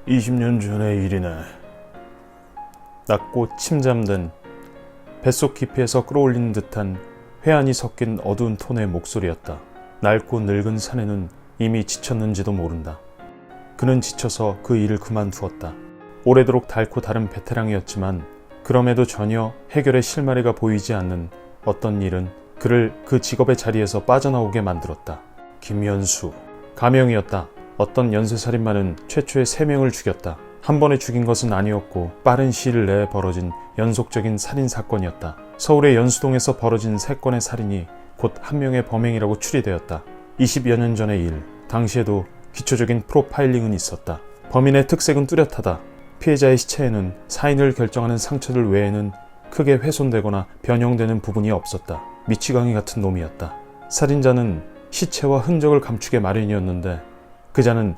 20년 전의 일이네. 낮고 침잠된 뱃속 깊이에서 끌어올리는 듯한 회한이 섞인 어두운 톤의 목소리였다. 낡고 늙은 사내는 이미 지쳤는지도 모른다. 그는 지쳐서 그 일을 그만두었다. 오래도록 닳고 다른 베테랑이었지만 그럼에도 전혀 해결의 실마리가 보이지 않는 어떤 일은 그를 그 직업의 자리에서 빠져나오게 만들었다. 김연수. 가명이었다. 어떤 연쇄살인마는 최초의 3명을 죽였다. 한 번에 죽인 것은 아니었고 빠른 시일 내에 벌어진 연속적인 살인사건이었다. 서울의 연수동에서 벌어진 3건의 살인이 곧 한 명의 범행이라고 추리되었다. 20여 년 전의 일, 당시에도 기초적인 프로파일링은 있었다. 범인의 특색은 뚜렷하다. 피해자의 시체에는 사인을 결정하는 상처들 외에는 크게 훼손되거나 변형되는 부분이 없었다. 미치광이 같은 놈이었다. 살인자는 시체와 흔적을 감추게 마련이었는데 그자는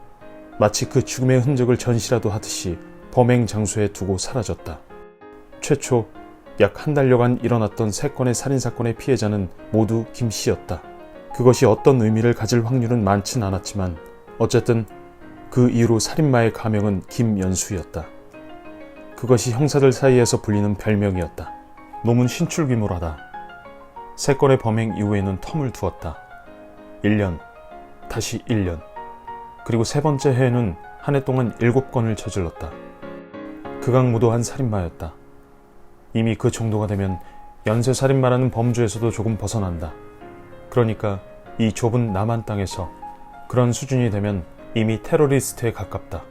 마치 그 죽음의 흔적을 전시라도 하듯이 범행 장소에 두고 사라졌다. 최초 약 한 달여간 일어났던 3건의 살인사건의 피해자는 모두 김씨였다. 그것이 어떤 의미를 가질 확률은 많진 않았지만 어쨌든 그 이후로 살인마의 가명은 김연수였다. 그것이 형사들 사이에서 불리는 별명이었다. 놈은 신출귀몰하다. 3건의 범행 이후에는 텀을 두었다. 1년, 다시 1년, 그리고 3번째 해에는 한 해 동안 7건을 저질렀다. 극악무도한 살인마였다. 이미 그 정도가 되면 연쇄살인마라는 범주에서도 조금 벗어난다. 그러니까 이 좁은 남한 땅에서 그런 수준이 되면 이미 테러리스트에 가깝다.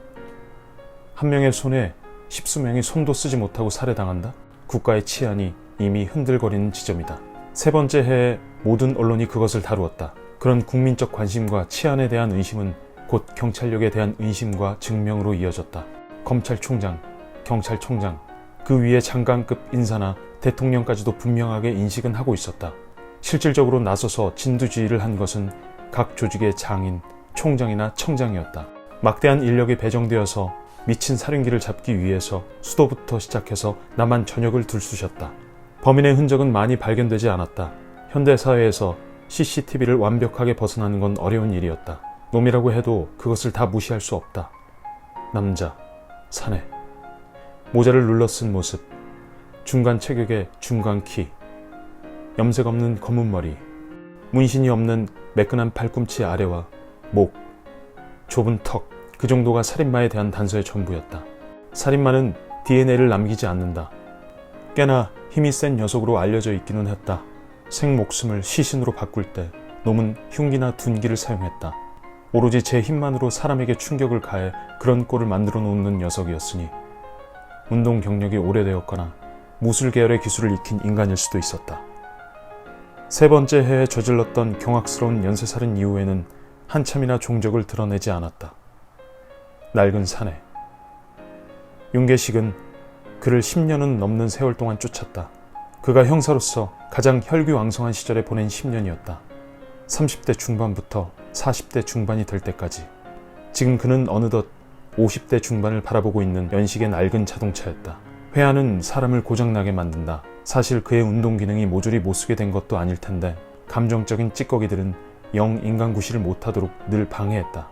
한 명의 손에 10수명이 손도 쓰지 못하고 살해당한다? 국가의 치안이 이미 흔들거리는 지점이다. 3번째 해에 모든 언론이 그것을 다루었다. 그런 국민적 관심과 치안에 대한 의심은 곧 경찰력에 대한 의심과 증명으로 이어졌다. 검찰총장, 경찰총장, 그 위에 장관급 인사나 대통령까지도 분명하게 인식은 하고 있었다. 실질적으로 나서서 진두지휘를 한 것은 각 조직의 장인, 총장이나 청장이었다. 막대한 인력이 배정되어서 미친 살인귀를 잡기 위해서 수도부터 시작해서 남한 전역을 들쑤셨다. 범인의 흔적은 많이 발견되지 않았다. 현대사회에서 CCTV를 완벽하게 벗어나는 건 어려운 일이었다. 놈이라고 해도 그것을 다 무시할 수 없다. 남자, 사내, 모자를 눌러 쓴 모습, 중간 체격의 중간 키, 염색 없는 검은 머리, 문신이 없는 매끈한 팔꿈치 아래와 목, 좁은 턱, 그 정도가 살인마에 대한 단서의 전부였다. 살인마는 DNA를 남기지 않는다. 꽤나 힘이 센 녀석으로 알려져 있기는 했다. 생목숨을 시신으로 바꿀 때 놈은 흉기나 둔기를 사용했다. 오로지 제 힘만으로 사람에게 충격을 가해 그런 꼴을 만들어 놓는 녀석이었으니 운동 경력이 오래되었거나 무술 계열의 기술을 익힌 인간일 수도 있었다. 3번째 해에 저질렀던 경악스러운 연쇄살인 이후에는 한참이나 종적을 드러내지 않았다. 낡은 사내. 윤계식은 그를 10년은 넘는 세월 동안 쫓았다. 그가 형사로서 가장 혈기왕성한 시절에 보낸 10년이었다. 30대 중반부터 40대 중반이 될 때까지. 지금 그는 어느덧 50대 중반을 바라보고 있는 연식의 낡은 자동차였다. 회한은 사람을 고장나게 만든다. 사실 그의 운동 기능이 모조리 못쓰게 된 것도 아닐 텐데 감정적인 찌꺼기들은 영 인간구실을 못하도록 늘 방해했다.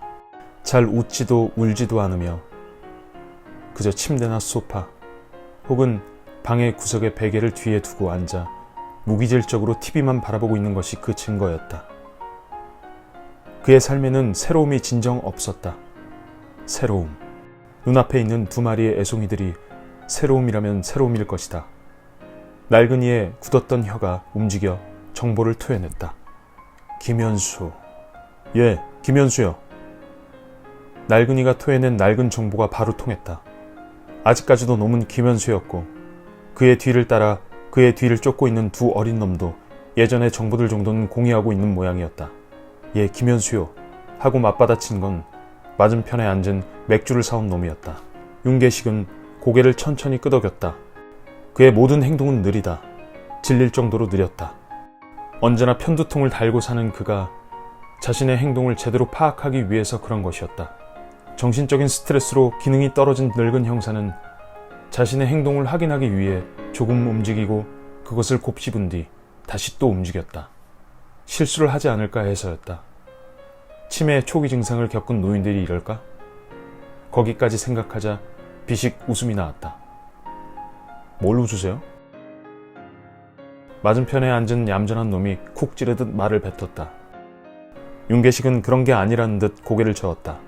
잘 웃지도 울지도 않으며 그저 침대나 소파 혹은 방의 구석에 베개를 뒤에 두고 앉아 무기질적으로 TV만 바라보고 있는 것이 그 증거였다. 그의 삶에는 새로움이 진정 없었다. 새로움. 눈앞에 있는 2마리의 애송이들이 새로움이라면 새로움일 것이다. 낡은 이의 굳었던 혀가 움직여 정보를 토해냈다. 김연수. 예, 김연수요. 낡은 이가 토해낸 낡은 정보가 바로 통했다. 아직까지도 놈은 김연수였고 그의 뒤를 따라 그의 뒤를 쫓고 있는 2 어린 놈도 예전의 정보들 정도는 공유하고 있는 모양이었다. 예, 김연수요. 하고 맞받아친 건 맞은편에 앉은 맥주를 사온 놈이었다. 윤계식은 고개를 천천히 끄덕였다. 그의 모든 행동은 느리다. 질릴 정도로 느렸다. 언제나 편두통을 달고 사는 그가 자신의 행동을 제대로 파악하기 위해서 그런 것이었다. 정신적인 스트레스로 기능이 떨어진 늙은 형사는 자신의 행동을 확인하기 위해 조금 움직이고 그것을 곱씹은 뒤 다시 또 움직였다. 실수를 하지 않을까 해서였다. 치매의 초기 증상을 겪은 노인들이 이럴까? 거기까지 생각하자 비식 웃음이 나왔다. 뭘 웃으세요? 맞은편에 앉은 얌전한 놈이 쿡 찌르듯 말을 뱉었다. 윤계식은 그런 게 아니라는 듯 고개를 저었다.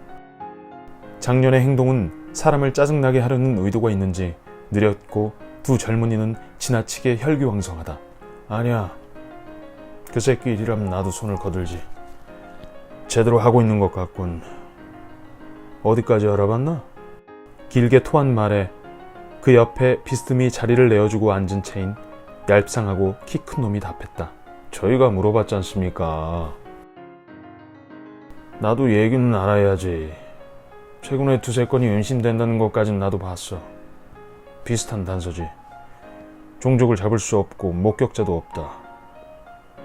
작년의 행동은 사람을 짜증나게 하려는 의도가 있는지 느렸고 두 젊은이는 지나치게 혈기왕성하다. 아니야. 그 새끼 일이라면 나도 손을 거들지. 제대로 하고 있는 것 같군. 어디까지 알아봤나? 길게 토한 말에 그 옆에 비스듬히 자리를 내어주고 앉은 채인 얄쌍하고 키 큰 놈이 답했다. 저희가 물어봤지 않습니까? 나도 얘기는 알아야지. 최근에 두세 건이 은신된다는 것까진 나도 봤어. 비슷한 단서지. 종족을 잡을 수 없고 목격자도 없다.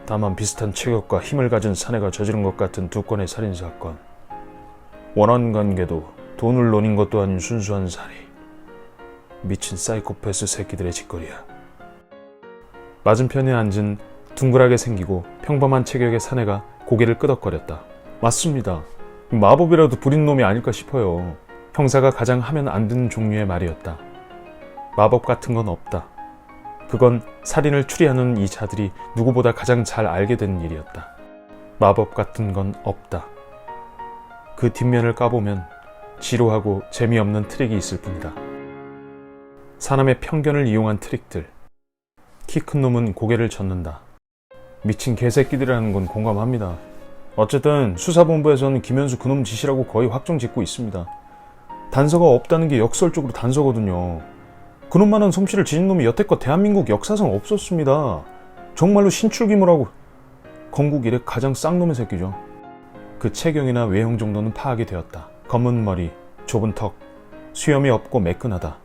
다만 비슷한 체격과 힘을 가진 사내가 저지른 것 같은 두 건의 살인사건. 원한관계도 돈을 노린 것도 아닌 순수한 살인. 미친 사이코패스 새끼들의 짓거리야. 맞은편에 앉은 둥글하게 생기고 평범한 체격의 사내가 고개를 끄덕거렸다. 맞습니다. 마법이라도 부린 놈이 아닐까 싶어요. 형사가 가장 하면 안 되는 종류의 말이었다. 마법 같은 건 없다. 그건 살인을 추리하는 이 자들이 누구보다 가장 잘 알게 된 일이었다. 마법 같은 건 없다. 그 뒷면을 까보면 지루하고 재미없는 트릭이 있을 뿐이다. 사람의 편견을 이용한 트릭들. 키 큰 놈은 고개를 젓는다. 미친 개새끼들이라는 건 공감합니다. 어쨌든 수사본부에서는 김현수 그놈 짓이라고 거의 확정 짓고 있습니다. 단서가 없다는 게 역설적으로 단서거든요. 그놈만한 솜씨를 지닌 놈이 여태껏 대한민국 역사상 없었습니다. 정말로 신출귀몰하고 건국 이래 가장 쌍놈의 새끼죠. 그 체경이나 외형 정도는 파악이 되었다. 검은 머리, 좁은 턱, 수염이 없고 매끈하다.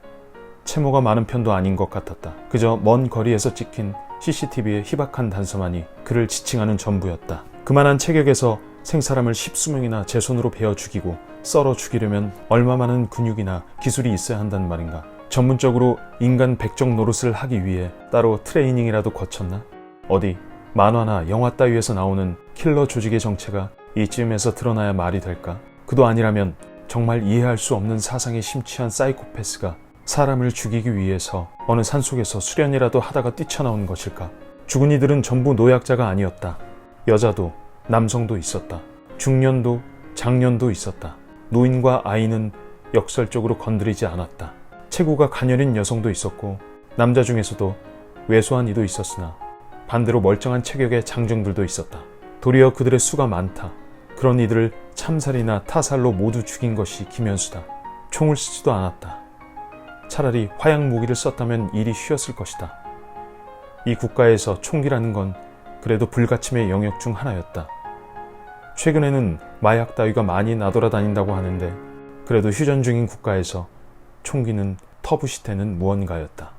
채모가 많은 편도 아닌 것 같았다. 그저 먼 거리에서 찍힌 CCTV의 희박한 단서만이 그를 지칭하는 전부였다. 그만한 체격에서 생사람을 10수명이나 제 손으로 베어 죽이고 썰어 죽이려면 얼마 많은 근육이나 기술이 있어야 한단 말인가. 전문적으로 인간 백정 노릇을 하기 위해 따로 트레이닝이라도 거쳤나? 어디 만화나 영화 따위에서 나오는 킬러 조직의 정체가 이쯤에서 드러나야 말이 될까? 그도 아니라면 정말 이해할 수 없는 사상에 심취한 사이코패스가 사람을 죽이기 위해서 어느 산속에서 수련이라도 하다가 뛰쳐나온 것일까? 죽은 이들은 전부 노약자가 아니었다. 여자도 남성도 있었다. 중년도 장년도 있었다. 노인과 아이는 역설적으로 건드리지 않았다. 체구가 가녀린 여성도 있었고 남자 중에서도 왜소한 이도 있었으나 반대로 멀쩡한 체격의 장정들도 있었다. 도리어 그들의 수가 많다. 그런 이들을 참살이나 타살로 모두 죽인 것이 김현수다. 총을 쓰지도 않았다. 차라리 화약 무기를 썼다면 일이 쉬웠을 것이다. 이 국가에서 총기라는 건 그래도 불가침의 영역 중 하나였다. 최근에는 마약 따위가 많이 나돌아다닌다고 하는데 그래도 휴전 중인 국가에서 총기는 터부시대는 무언가였다.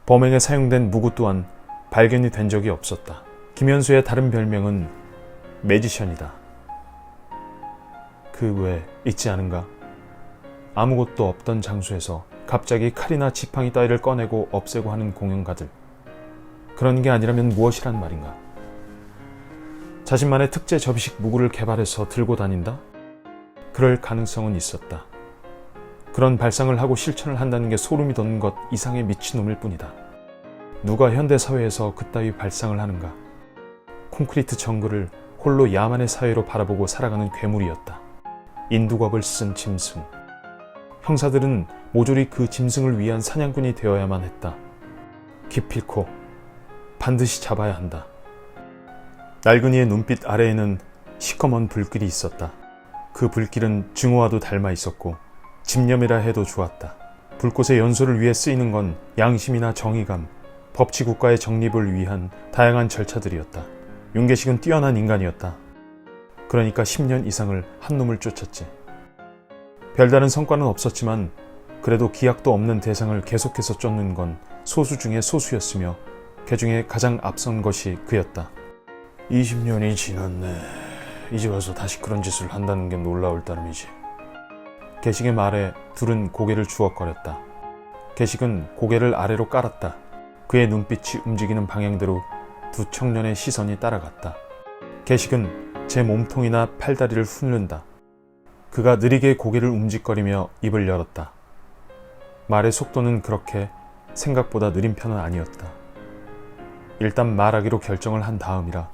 범행에 사용된 무구 또한 발견이 된 적이 없었다. 김현수의 다른 별명은 매지션이다. 그 외에 있지 않은가? 아무것도 없던 장소에서 갑자기 칼이나 지팡이 따위를 꺼내고 없애고 하는 공연가들. 그런 게 아니라면 무엇이란 말인가? 자신만의 특제 접이식 무구를 개발해서 들고 다닌다? 그럴 가능성은 있었다. 그런 발상을 하고 실천을 한다는 게 소름이 돋는 것 이상의 미친놈일 뿐이다. 누가 현대사회에서 그따위 발상을 하는가? 콘크리트 정글을 홀로 야만의 사회로 바라보고 살아가는 괴물이었다. 인두겁을 쓴 짐승. 형사들은 모조리 그 짐승을 위한 사냥꾼이 되어야만 했다. 기필코 반드시 잡아야 한다. 낡은이의 눈빛 아래에는 시커먼 불길이 있었다. 그 불길은 증오와도 닮아 있었고 집념이라 해도 좋았다. 불꽃의 연소를 위해 쓰이는 건 양심이나 정의감, 법치국가의 정립을 위한 다양한 절차들이었다. 윤계식은 뛰어난 인간이었다. 그러니까 10년 이상을 한 놈을 쫓았지. 별다른 성과는 없었지만 그래도 기약도 없는 대상을 계속해서 쫓는 건 소수 중에 소수였으며 그 중에 가장 앞선 것이 그였다. 20년이 지났네. 이제 와서 다시 그런 짓을 한다는 게 놀라울 따름이지. 계식의 말에 둘은 고개를 주걱거렸다. 계식은 고개를 아래로 깔았다. 그의 눈빛이 움직이는 방향대로 두 청년의 시선이 따라갔다. 계식은 제 몸통이나 팔다리를 훑는다. 그가 느리게 고개를 움직거리며 입을 열었다. 말의 속도는 그렇게 생각보다 느린 편은 아니었다. 일단 말하기로 결정을 한 다음이라